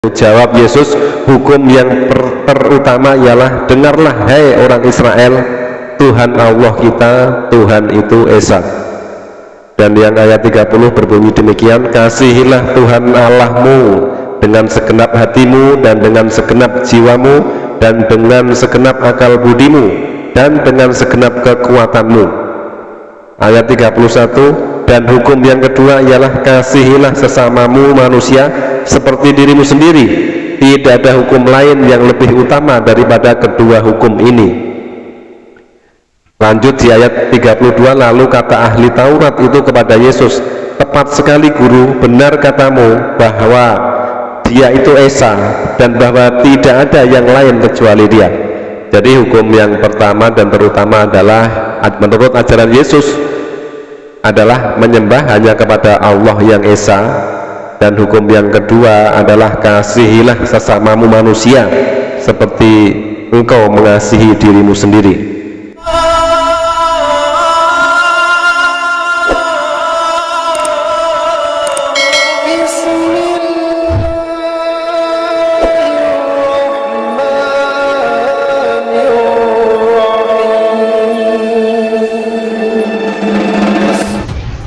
Jawab Yesus, hukum yang terutama ialah, dengarlah hai orang Israel, Tuhan Allah kita, Tuhan itu Esa. Dan yang ayat 30 berbunyi demikian, kasihilah Tuhan Allahmu dengan segenap hatimu dan dengan segenap jiwamu dan dengan segenap akal budimu dan dengan segenap kekuatanmu. Ayat 31, dan hukum yang kedua ialah, kasihilah sesamamu manusia seperti dirimu sendiri. Tidak ada hukum lain yang lebih utama daripada kedua hukum ini. Lanjut di ayat 32, lalu kata ahli Taurat itu kepada Yesus, tepat sekali guru, benar katamu bahwa dia itu Esa dan bahwa tidak ada yang lain kecuali dia. Jadi hukum yang pertama dan terutama adalah, menurut ajaran Yesus, adalah menyembah hanya kepada Allah yang Esa. Dan hukum yang kedua adalah, kasihilah sesamamu manusia seperti engkau mengasihi dirimu sendiri.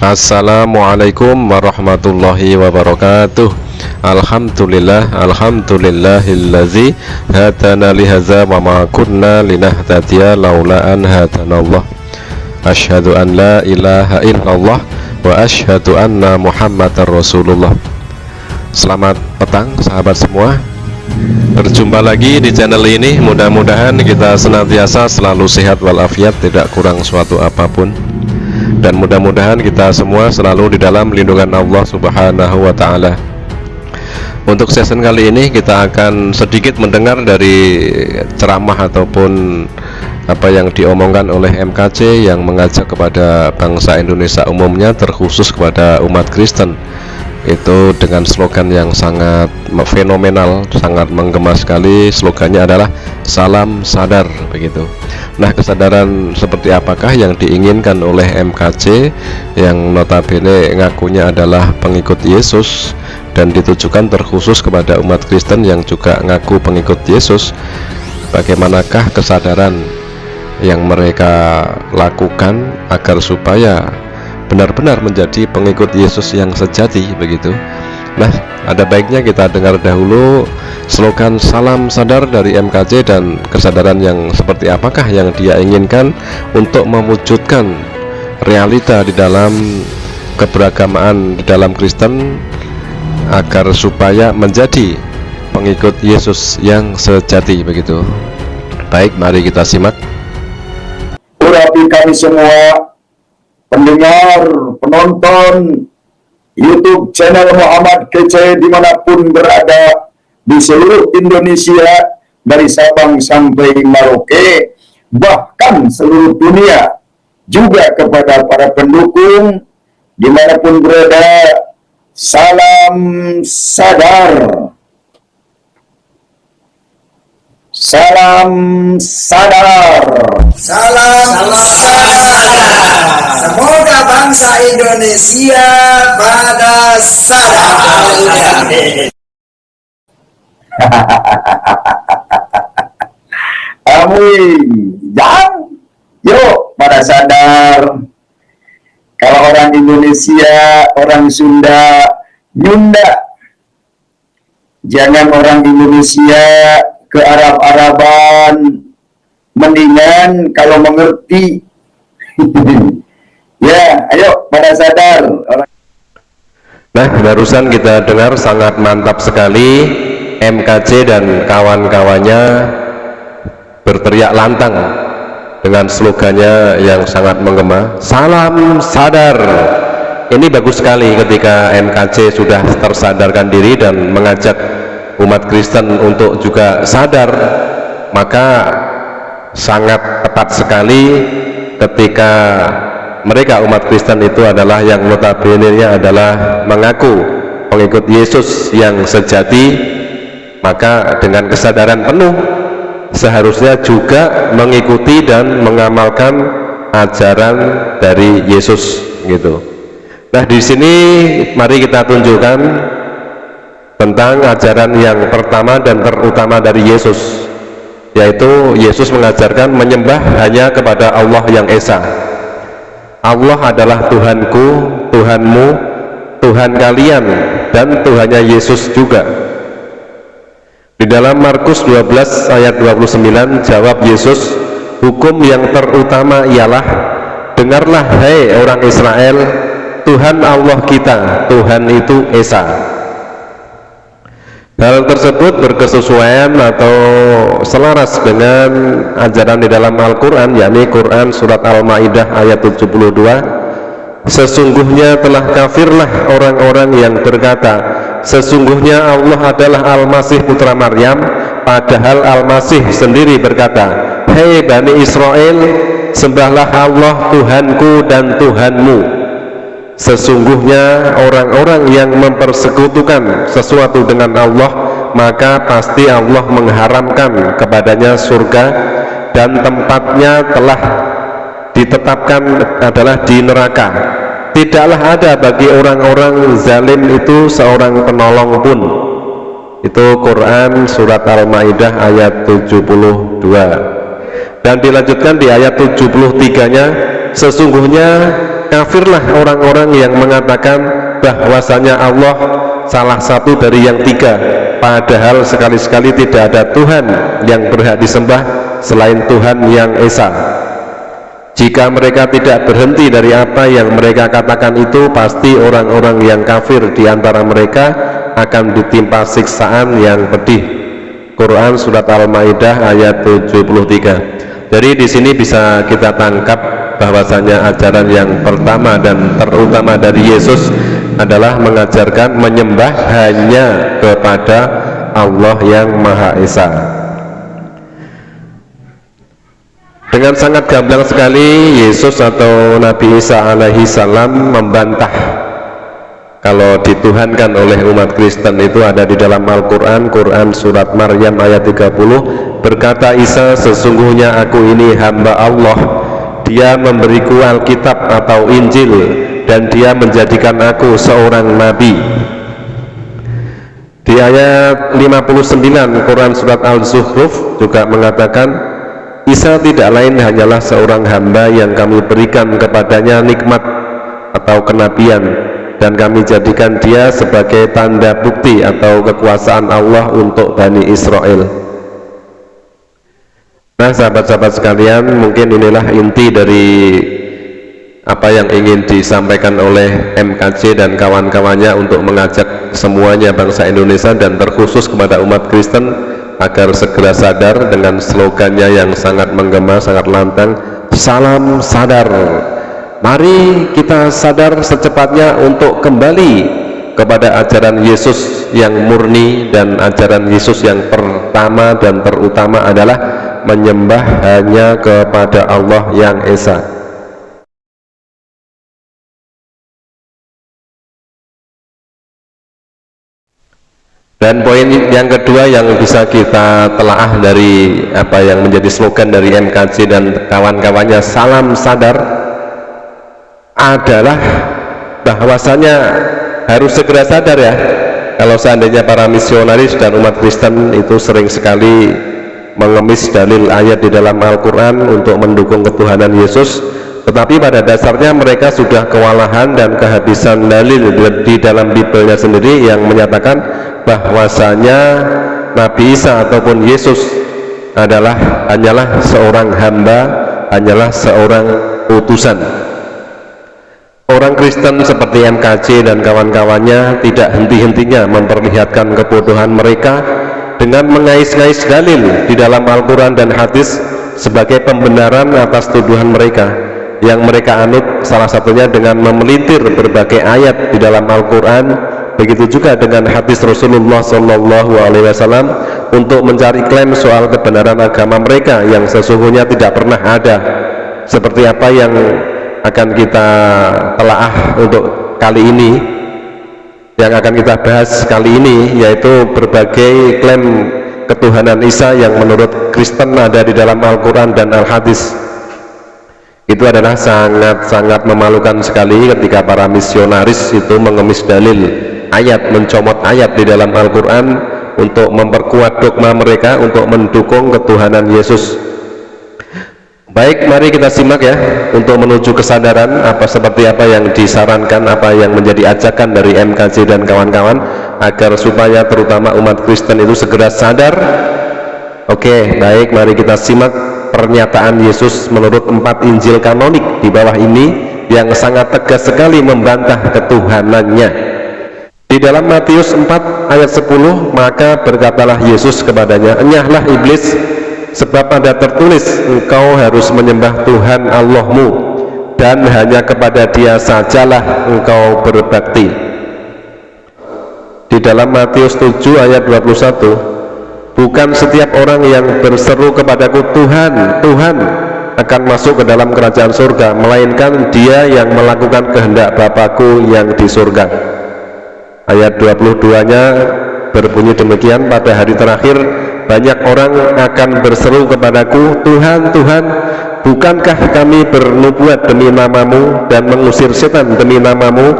Assalamualaikum warahmatullahi wabarakatuh. Alhamdulillah, alhamdulillahillazi hadana lihaza wa ma kunna linahtadiya laula an hadanallah. Asyhadu an la ilaha illallah wa asyhadu anna muhammadar rasulullah. Selamat petang sahabat semua. Berjumpa lagi di channel ini. Mudah-mudahan kita senantiasa selalu sehat walafiat, tidak kurang suatu apapun. Dan mudah-mudahan kita semua selalu di dalam lindungan Allah Subhanahu wa Ta'ala. Untuk session kali ini kita akan sedikit mendengar dari ceramah ataupun apa yang diomongkan oleh MKC yang mengajak kepada bangsa Indonesia umumnya, terkhusus kepada umat Kristen. Itu dengan slogan yang sangat fenomenal, sangat menggema sekali. Slogannya adalah salam sadar, begitu. Nah, kesadaran seperti apakah yang diinginkan oleh MKC yang notabene ngakunya adalah pengikut Yesus dan ditujukan terkhusus kepada umat Kristen yang juga ngaku pengikut Yesus? Bagaimanakah kesadaran yang mereka lakukan agar supaya benar-benar menjadi pengikut Yesus yang sejati, begitu? Nah, ada baiknya kita dengar dahulu slogan salam sadar dari MKC dan kesadaran yang seperti apakah yang dia inginkan untuk mewujudkan realita di dalam keberagamaan di dalam Kristen agar supaya menjadi pengikut Yesus yang sejati, begitu. Baik, mari kita simak. Urapi kami semua pendengar, penonton YouTube channel Muhammad Kece dimanapun berada di seluruh Indonesia, dari Sabang sampai Merauke, bahkan seluruh dunia, juga kepada para pendukung dimanapun berada, salam sadar, salam sadar, salam sadar. Semoga bangsa Indonesia pada sadar. Amin. Jangan, yuk pada sadar. Kalau orang Indonesia, orang Sunda, Nyunda. Jangan orang Indonesia ke Arab-Araban. Mendingan kalau mengerti. Ya, ayo pada sadar. Nah, barusan kita dengar sangat mantap sekali MKC dan kawan-kawannya berteriak lantang dengan slogannya yang sangat menggema, salam sadar. Ini bagus sekali ketika MKC sudah tersadarkan diri dan mengajak umat Kristen untuk juga sadar. Maka sangat tepat sekali ketika mereka umat Kristen itu adalah yang notabene-nya adalah mengaku pengikut Yesus yang sejati, maka dengan kesadaran penuh seharusnya juga mengikuti dan mengamalkan ajaran dari Yesus, gitu. Nah, di sini mari kita tunjukkan tentang ajaran yang pertama dan terutama dari Yesus, yaitu Yesus mengajarkan menyembah hanya kepada Allah yang Esa. Allah adalah Tuhanku, Tuhanmu, Tuhan kalian, dan Tuhannya Yesus juga. Di dalam Markus 12 ayat 29 jawab Yesus, hukum yang terutama ialah, dengarlah hai orang Israel, Tuhan Allah kita, Tuhan itu Esa. Hal tersebut berkesesuaian atau selaras dengan ajaran di dalam Al-Quran, yakni Quran surat Al-Ma'idah ayat 72. Sesungguhnya telah kafirlah orang-orang yang berkata, sesungguhnya Allah adalah Al-Masih putra Maryam, padahal Al-Masih sendiri berkata, hei Bani Israel, sembahlah Allah Tuhanku dan Tuhanmu. Sesungguhnya orang-orang yang mempersekutukan sesuatu dengan Allah, maka pasti Allah mengharamkan kepadanya surga, dan tempatnya telah ditetapkan adalah di neraka. Tidaklah ada bagi orang-orang zalim itu seorang penolong pun. Itu Quran surat Al-Ma'idah ayat 72. Dan dilanjutkan di ayat 73-nya, sesungguhnya kafirlah orang-orang yang mengatakan bahwasanya Allah salah satu dari yang tiga, padahal sekali-sekali tidak ada Tuhan yang berhak disembah selain Tuhan yang Esa. Jika mereka tidak berhenti dari apa yang mereka katakan itu, pasti orang-orang yang kafir di antara mereka akan ditimpa siksaan yang pedih. Quran surat Al-Maidah ayat 73. Jadi di sini bisa kita tangkap bahwasanya ajaran yang pertama dan terutama dari Yesus adalah mengajarkan menyembah hanya kepada Allah yang Maha Esa. Dengan sangat gamblang sekali Yesus atau Nabi Isa alaihi salam membantah kalau dituhankan oleh umat Kristen. Itu ada di dalam Al-Quran, Quran surat Maryam ayat 30. Berkata Isa, sesungguhnya aku ini hamba Allah, dia memberiku Alkitab atau Injil, dan dia menjadikan aku seorang nabi. Di ayat 59 Quran surat Al-Zukhruf juga mengatakan, Isa tidak lain hanyalah seorang hamba yang kami berikan kepadanya nikmat atau kenabian, dan kami jadikan dia sebagai tanda bukti atau kekuasaan Allah untuk Bani Israel. Nah, sahabat-sahabat sekalian, mungkin inilah inti dari apa yang ingin disampaikan oleh MKC dan kawan-kawannya untuk mengajak semuanya bangsa Indonesia dan terkhusus kepada umat Kristen agar segera sadar dengan slogannya yang sangat menggema, sangat lantang, salam sadar. Mari kita sadar secepatnya untuk kembali kepada ajaran Yesus yang murni, dan ajaran Yesus yang pertama dan terutama adalah menyembah hanya kepada Allah yang Esa. Dan poin yang kedua yang bisa kita telaah dari apa yang menjadi slogan dari MKC dan kawan-kawannya, salam sadar, adalah bahwasanya harus segera sadar ya, kalau seandainya para misionaris dan umat Kristen itu sering sekali mengemis dalil ayat di dalam Al-Quran untuk mendukung ketuhanan Yesus, tetapi pada dasarnya mereka sudah kewalahan dan kehabisan dalil di dalam Bibelnya sendiri yang menyatakan bahwasanya Nabi Isa ataupun Yesus hanyalah seorang hamba, hanyalah seorang utusan. Orang Kristen seperti MKC dan kawan-kawannya tidak henti-hentinya memperlihatkan kebodohan mereka dengan mengais-ngais dalil di dalam Al-Quran dan hadis sebagai pembenaran atas tuduhan mereka yang mereka anut, salah satunya dengan memelintir berbagai ayat di dalam Al-Quran, begitu juga dengan hadis Rasulullah SAW untuk mencari klaim soal kebenaran agama mereka yang sesungguhnya tidak pernah ada. Seperti apa yang akan kita telaah untuk kali ini, yang akan kita bahas kali ini, yaitu berbagai klaim ketuhanan Isa yang menurut Kristen ada di dalam Al-Quran dan Al-Hadis. Itu adalah sangat-sangat memalukan sekali ketika para misionaris itu mengemis dalil ayat, mencomot ayat di dalam Al-Quran untuk memperkuat dogma mereka, untuk mendukung ketuhanan Yesus. Baik, mari kita simak ya, untuk menuju kesadaran seperti apa yang disarankan, apa yang menjadi ajakan dari MKJ dan kawan-kawan, agar supaya terutama umat Kristen itu segera sadar. Oke, baik, mari kita simak pernyataan Yesus menurut 4 Injil kanonik di bawah ini yang sangat tegas sekali membantah ketuhanannya. Di dalam Matius 4 ayat 10, maka berkatalah Yesus kepadanya, "Enyahlah iblis, sebab ada tertulis, engkau harus menyembah Tuhan Allahmu, dan hanya kepada Dia sajalah engkau berbakti." Di dalam Matius 7 ayat 21, "Bukan setiap orang yang berseru kepadaku Tuhan, Tuhan akan masuk ke dalam kerajaan surga, melainkan dia yang melakukan kehendak Bapakku yang di surga." Ayat 22-nya berbunyi demikian, "Pada hari terakhir banyak orang akan berseru kepadaku, Tuhan, Tuhan, bukankah kami bernubuat demi namamu dan mengusir setan demi namamu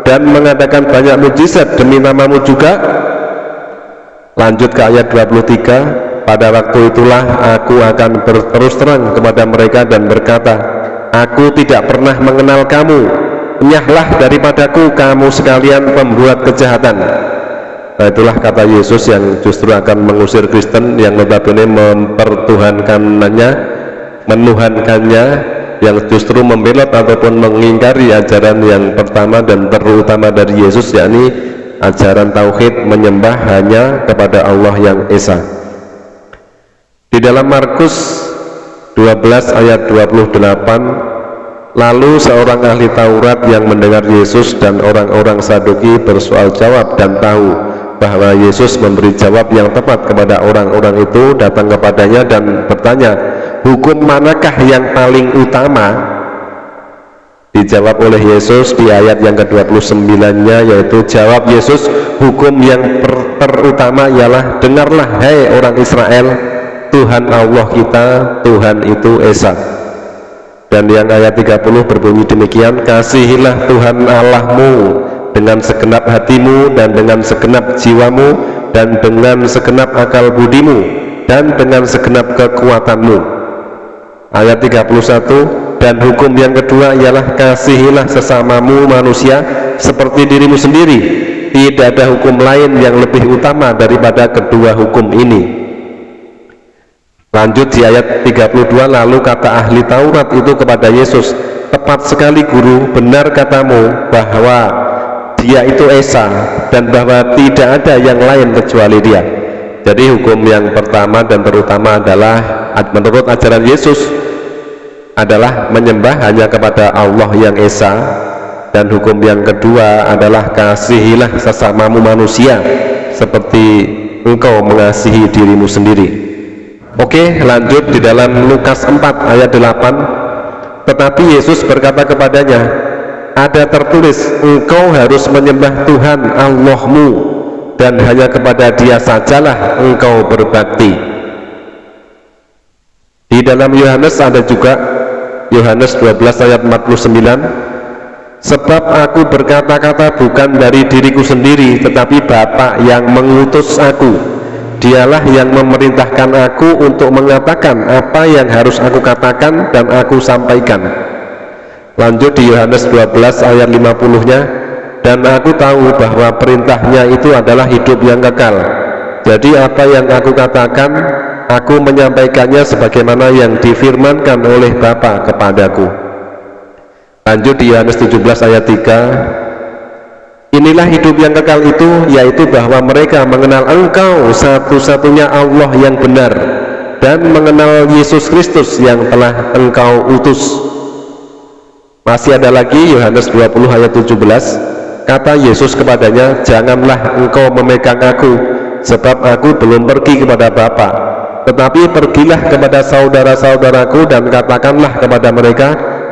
dan mengadakan banyak mujizat demi namamu juga?" Lanjut ke ayat 23, "Pada waktu itulah aku akan berterus terang kepada mereka dan berkata, aku tidak pernah mengenal kamu. Enyahlah daripadaku kamu sekalian pembuat kejahatan." Nah, itulah kata Yesus yang justru akan mengusir Kristen yang notabene mempertuhankannya, menuhankannya, yang justru membelot ataupun mengingkari ajaran yang pertama dan terutama dari Yesus, yakni ajaran tauhid, menyembah hanya kepada Allah yang Esa. Di dalam Markus 12 ayat 28, "Lalu seorang ahli Taurat yang mendengar Yesus dan orang-orang Saduki bersoal jawab dan tahu bahwa Yesus memberi jawab yang tepat kepada orang-orang itu, datang kepadanya dan bertanya, hukum manakah yang paling utama? Dijawab oleh Yesus di ayat yang ke-29-nya, yaitu jawab Yesus, hukum yang terutama ialah, dengarlah hai orang Israel, Tuhan Allah kita, Tuhan itu Esa. Dan yang ayat 30 berbunyi demikian, kasihilah Tuhan Allahmu dengan segenap hatimu dan dengan segenap jiwamu dan dengan segenap akal budimu dan dengan segenap kekuatanmu. Ayat 31, dan hukum yang kedua ialah kasihilah sesamamu manusia seperti dirimu sendiri. Tidak ada hukum lain yang lebih utama daripada kedua hukum ini. Lanjut di ayat 32, lalu kata ahli Taurat itu kepada Yesus, tepat sekali guru, benar katamu bahwa Dia itu Esa dan bahwa tidak ada yang lain kecuali Dia. Jadi hukum yang pertama dan terutama adalah menurut ajaran Yesus adalah menyembah hanya kepada Allah yang Esa, dan hukum yang kedua adalah kasihilah sesamamu manusia seperti engkau mengasihi dirimu sendiri. Oke, lanjut di dalam Lukas 4 ayat 8, tetapi Yesus berkata kepadanya, ada tertulis, engkau harus menyembah Tuhan Allahmu dan hanya kepada Dia sajalah engkau berbakti. Di dalam Yohanes ada juga, Yohanes 12 ayat 49, sebab aku berkata-kata bukan dari diriku sendiri, tetapi Bapa yang mengutus aku, Dialah yang memerintahkan aku untuk mengatakan apa yang harus aku katakan dan aku sampaikan. Lanjut di Yohanes 12 ayat 50-nya, dan aku tahu bahwa perintahnya itu adalah hidup yang kekal. Jadi apa yang aku katakan, aku menyampaikannya sebagaimana yang difirmankan oleh Bapa kepadaku. Lanjut di Yohanes 17 ayat 3, inilah hidup yang kekal itu, yaitu bahwa mereka mengenal Engkau satu-satunya Allah yang benar dan mengenal Yesus Kristus yang telah Engkau utus. Masih ada lagi Yohanes 20 ayat 17, kata Yesus kepadanya, janganlah engkau memegang aku, sebab aku belum pergi kepada Bapa, tetapi pergilah kepada saudara-saudaraku dan katakanlah kepada mereka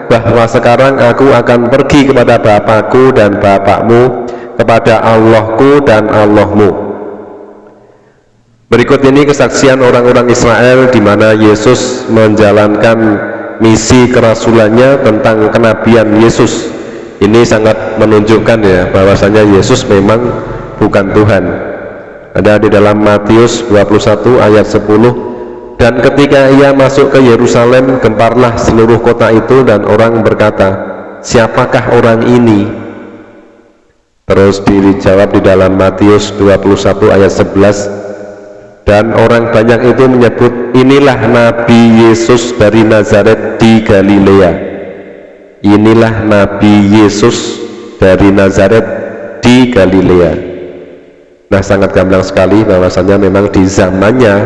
bahwa sekarang aku akan pergi kepada Bapakku dan Bapakmu, kepada Allahku dan Allahmu. Berikut ini kesaksian orang-orang Israel di mana Yesus menjalankan misi kerasulannya tentang kenabian Yesus. Ini sangat menunjukkan ya bahwasanya Yesus memang bukan Tuhan. Ada di dalam Matius 21 ayat 10, dan ketika ia masuk ke Yerusalem, gemparlah seluruh kota itu, dan orang berkata, siapakah orang ini? Terus dijawab di dalam Matius 21 ayat 11, dan orang banyak itu menyebut, inilah Nabi Yesus dari Nazaret di Galilea. Inilah Nabi Yesus dari Nazaret di Galilea. Nah, sangat gamblang sekali bahwasanya memang di zamannya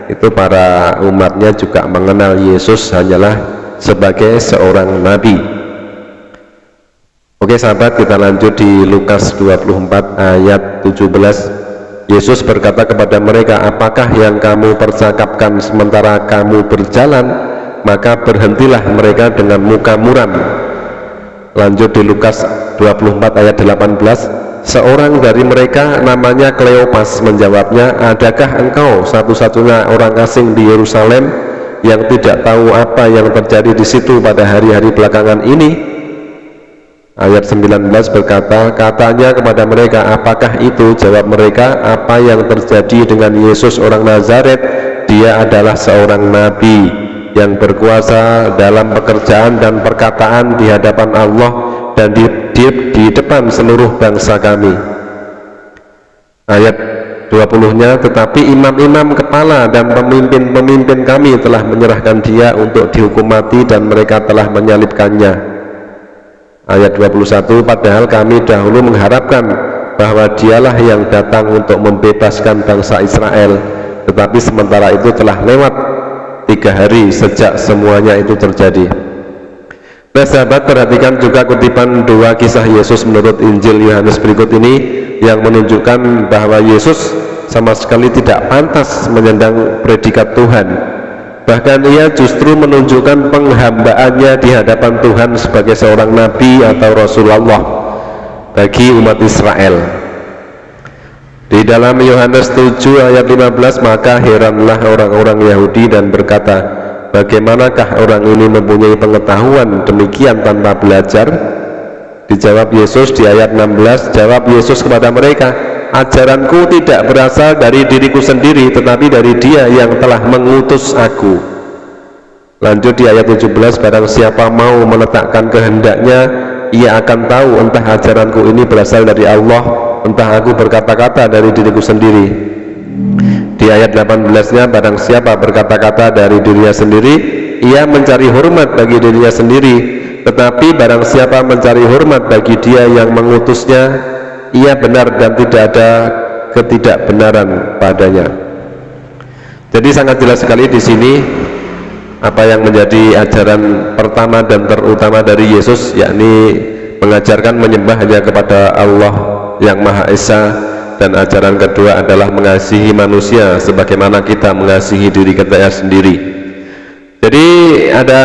itu para umatnya juga mengenal Yesus hanyalah sebagai seorang nabi. Oke sahabat, kita lanjut di Lukas 24 ayat 17. Yesus berkata kepada mereka, apakah yang kamu percakapkan sementara kamu berjalan? Maka berhentilah mereka dengan muka muram. Lanjut di Lukas 24 ayat 18. Seorang dari mereka namanya Kleopas menjawabnya, adakah engkau satu-satunya orang asing di Yerusalem yang tidak tahu apa yang terjadi di situ pada hari-hari belakangan ini? Ayat 19 berkata, katanya kepada mereka, apakah itu? Jawab mereka, apa yang terjadi dengan Yesus orang Nazaret? Dia adalah seorang nabi yang berkuasa dalam pekerjaan dan perkataan di hadapan Allah dan di depan seluruh bangsa kami. Ayat 20-nya, tetapi imam-imam kepala dan pemimpin-pemimpin kami telah menyerahkan dia untuk dihukum mati dan mereka telah menyalibkannya. Ayat 21, padahal kami dahulu mengharapkan bahwa dialah yang datang untuk membebaskan bangsa Israel, tetapi sementara itu telah lewat 3 hari sejak semuanya itu terjadi. Nah sahabat, perhatikan juga kutipan 2 kisah Yesus menurut Injil Yohanes berikut ini yang menunjukkan bahwa Yesus sama sekali tidak pantas menyandang predikat Tuhan. Bahkan ia justru menunjukkan penghambaannya di hadapan Tuhan sebagai seorang nabi atau Rasulullah bagi umat Israel. Di dalam Yohanes 7 ayat 15, maka heranlah orang-orang Yahudi dan berkata, bagaimanakah orang ini mempunyai pengetahuan demikian tanpa belajar? Dijawab Yesus di ayat 16, jawab Yesus kepada mereka, ajaranku tidak berasal dari diriku sendiri, tetapi dari Dia yang telah mengutus aku. Lanjut di ayat 17, barang siapa mau meletakkan kehendaknya, ia akan tahu entah ajaranku ini berasal dari Allah, entah aku berkata-kata dari diriku sendiri. Di ayat 18-nya, barang siapa berkata-kata dari dirinya sendiri, ia mencari hormat bagi dirinya sendiri, tetapi barang siapa mencari hormat bagi Dia yang mengutusnya, ia benar dan tidak ada ketidakbenaran padanya. Jadi sangat jelas sekali di sini apa yang menjadi ajaran pertama dan terutama dari Yesus, yakni mengajarkan menyembah hanya kepada Allah yang Maha Esa, dan ajaran kedua adalah mengasihi manusia sebagaimana kita mengasihi diri kita sendiri. Jadi ada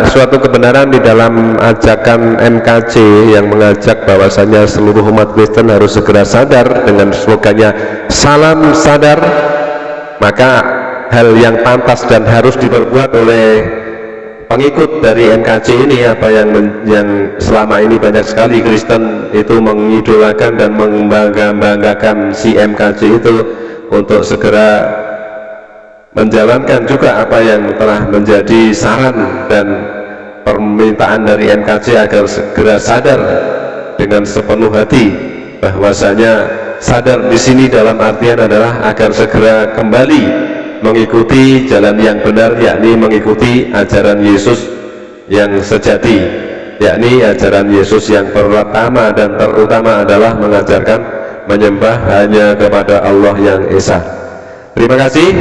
suatu kebenaran di dalam ajakan MKC yang mengajak bahwasanya seluruh umat Kristen harus segera sadar dengan slogannya salam sadar. Maka hal yang pantas dan harus diperbuat oleh pengikut dari MKC ini, apa yang selama ini banyak sekali Kristen itu mengidolakan dan membanggakan si MKC itu, untuk segera menjalankan juga apa yang telah menjadi saran dan permintaan dari MKC agar segera sadar dengan sepenuh hati, bahwasanya sadar di sini dalam artian adalah agar segera kembali mengikuti jalan yang benar, yakni mengikuti ajaran Yesus yang sejati, yakni ajaran Yesus yang pertama dan terutama adalah mengajarkan menyembah hanya kepada Allah yang Esa. Terima kasih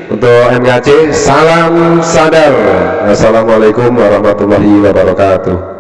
untuk MKC. Salam sadar. Assalamualaikum warahmatullahi wabarakatuh.